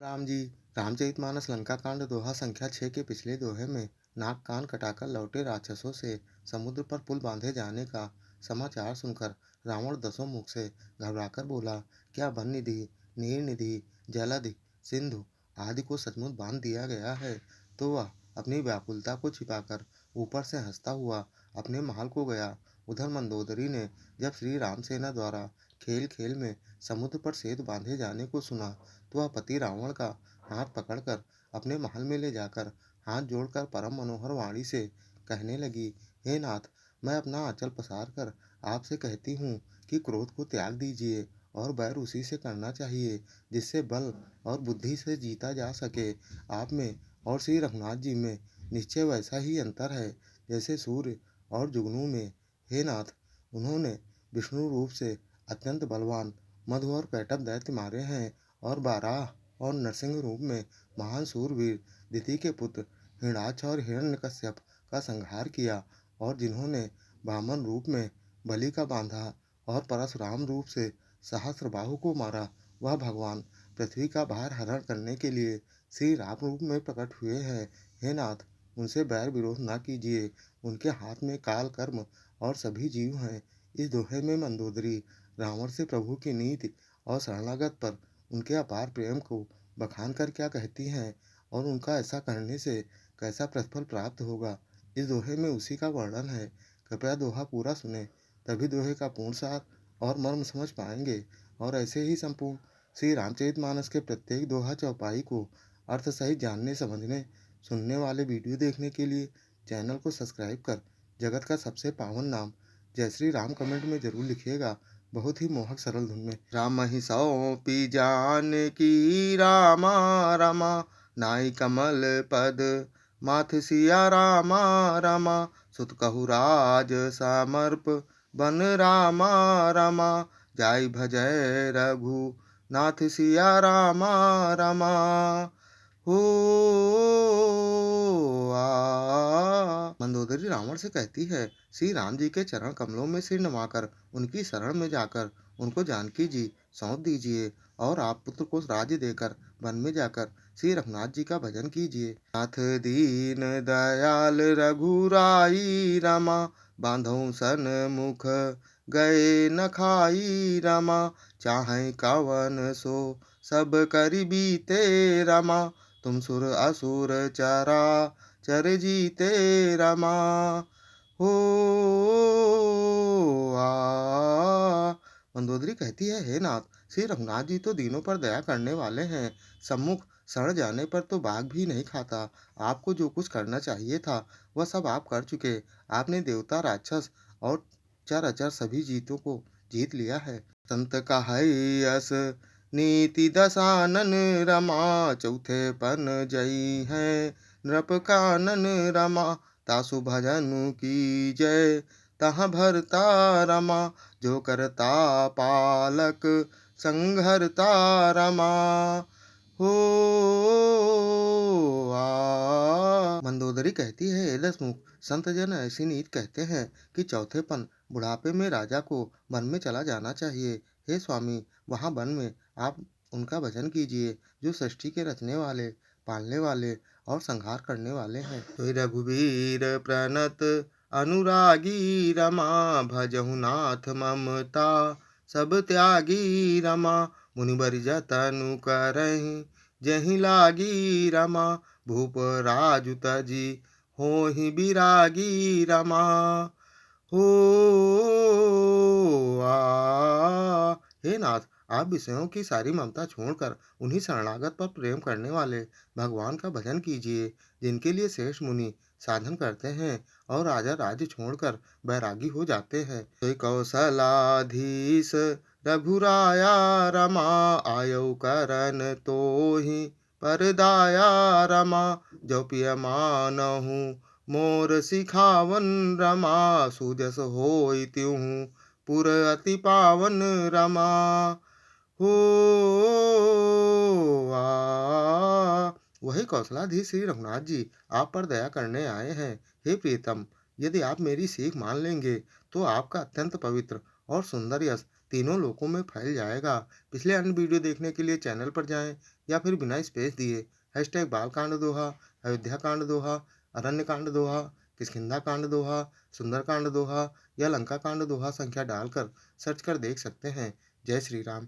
राम जी। रामचरितमानस लंका कांड दोहा संख्या 6 के पिछले दोहे में नाक कान कटाकर लौटे राक्षसों से समुद्र पर पुल बांधे जाने का समाचार सुनकर रावण दसों मुख से घबराकर बोला, क्या वन निधि, नीर निधि, जलधि, सिंधु आदि को सचमुच बांध दिया गया है? तो वह अपनी व्याकुलता को छिपाकर ऊपर से हंसता हुआ अपने महल को गया। उधर मंदोदरी ने जब श्री राम सेना द्वारा खेल खेल में समुद्र पर सेतु बांधे जाने को सुना, तो वह पति रावण का हाथ पकड़कर अपने महल में ले जाकर हाथ जोड़कर परम मनोहर वाणी से कहने लगी, हे नाथ, मैं अपना आंचल पसार कर आपसे कहती हूँ कि क्रोध को त्याग दीजिए और बैर उसी से करना चाहिए जिससे बल और बुद्धि से जीता जा सके। आप में और श्री रघुनाथ जी में निश्चय वैसा ही अंतर है जैसे सूर्य और जुगनू में। हे नाथ, उन्होंने विष्णु रूप से अत्यंत बलवान मधु और कैटभ दैत्य मारे हैं और बाराह और नरसिंह रूप में महान सूरवीर दिति के पुत्र हिरणाक्ष और हिरण्यकश्यप का संहार किया, और जिन्होंने वामन रूप में बलि का बांधा और परशुराम रूप से सहस्त्रबाहु को मारा, वह भगवान पृथ्वी का भार हरण करने के लिए श्री राम रूप में प्रकट हुए हैं। हे नाथ, उनसे बैर विरोध न कीजिए, उनके हाथ में काल कर्म और सभी जीव हैं। इस दोहे में मंदोदरी रावण से प्रभु की नीति और शरणागत पर उनके अपार प्रेम को बखान कर क्या कहती हैं, और उनका ऐसा करने से कैसा प्रतिफल प्राप्त होगा, इस दोहे में उसी का वर्णन है। कृपया दोहा पूरा सुने, तभी दोहे का पूर्ण सार और मर्म समझ पाएंगे। और ऐसे ही संपूर्ण श्री रामचरितमानस के प्रत्येक दोहा चौपाई को अर्थ सहित जानने समझने सुनने वाले वीडियो देखने के लिए चैनल को सब्सक्राइब कर जगत का सबसे पावन नाम जय श्री राम कमेंट में जरूर लिखिएगा, बहुत ही मोहक सरल धुन में। राम ही सौंपी जान की रामा रमा, नाई कमल पद माथ सिया रामा रमा, सुत कहु राज समर्प बन रामा रमा, जाय भजय रघु नाथ सिया रामा रमा। हो मंदोदरी रावण से कहती है, श्री राम जी के चरण कमलों में सिर नवाकर उनकी शरण में जाकर उनको जानकी जी सौंप दीजिए, और आप पुत्र को राज्य देकर वन में जाकर श्री रघुनाथ जी का भजन कीजिए। नाथ दीन दयाल रघुराई रमा, बांधो सन मुख गए न खाई रमा, चाहे कवन सो सब करि बीते रमा, तुम सुर असुर चरा चर जीते रमा। हो मंदोदरी कहती है, हे नाथ, श्री रघुनाथ जी तो दीनों पर दया करने वाले हैं, सम्मुख सड़ जाने पर तो बाघ भी नहीं खाता। आपको जो कुछ करना चाहिए था वह सब आप कर चुके। आपने देवता, राक्षस और चर अचर सभी जीतों को जीत लिया है। संत कहायस नीति दसानन रमा, चौथे पन जई है नृप कानन रमा, तासु भजनु की जय तहाँ भरता रमा, जो करता पालक संघरता रमा। हो मंदोदरी कहती है, हे दसमुख, संत जन ऐसी नीति कहते हैं कि चौथेपन बुढ़ापे में राजा को वन में चला जाना चाहिए। हे स्वामी, वहाँ वन में आप उनका भजन कीजिए जो सृष्टि के रचने वाले, पालने वाले और संहार करने वाले हैं। तो रघुवीर प्रणत अनुरागी रमा, भजहु नाथ ममता सब त्यागी रमा, मुनिबर जतनु करहि जहि लागी रमा, भूप राजु तजी होहि बिरागी रमा। हो हे नाथ, आप विषयों की सारी ममता छोड़कर उन्हीं शरणागत पर प्रेम करने वाले भगवान का भजन कीजिए, जिनके लिए श्रेष्ठ मुनि साधन करते हैं और राजा राज्य छोड़कर बैरागी हो जाते हैं। तो कौशलाधीश रघुराया रमा, आयौ करन तो ही परदाया रमा, जो पिय मानहु मोर सिखावन रमा, सुजस होई त्यों पुर अति पावन रमा। हो वही कौशलाधीश श्री रघुनाथ जी आप पर दया करने आए हैं। हे प्रियतम, यदि आप मेरी सीख मान लेंगे तो आपका अत्यंत पवित्र और सुंदर यश तीनों लोकों में फैल जाएगा। पिछले अन्य वीडियो देखने के लिए चैनल पर जाएं, या फिर बिना स्पेस दिए हैशटैग बाल कांड दोहा, अयोध्या कांड दोहा, अरण्य कांड दोहा, किष्किंधा कांड दोहा, सुंदर कांड दोहा या लंका कांड दोहा संख्या डालकर सर्च कर देख सकते हैं। जय श्री राम।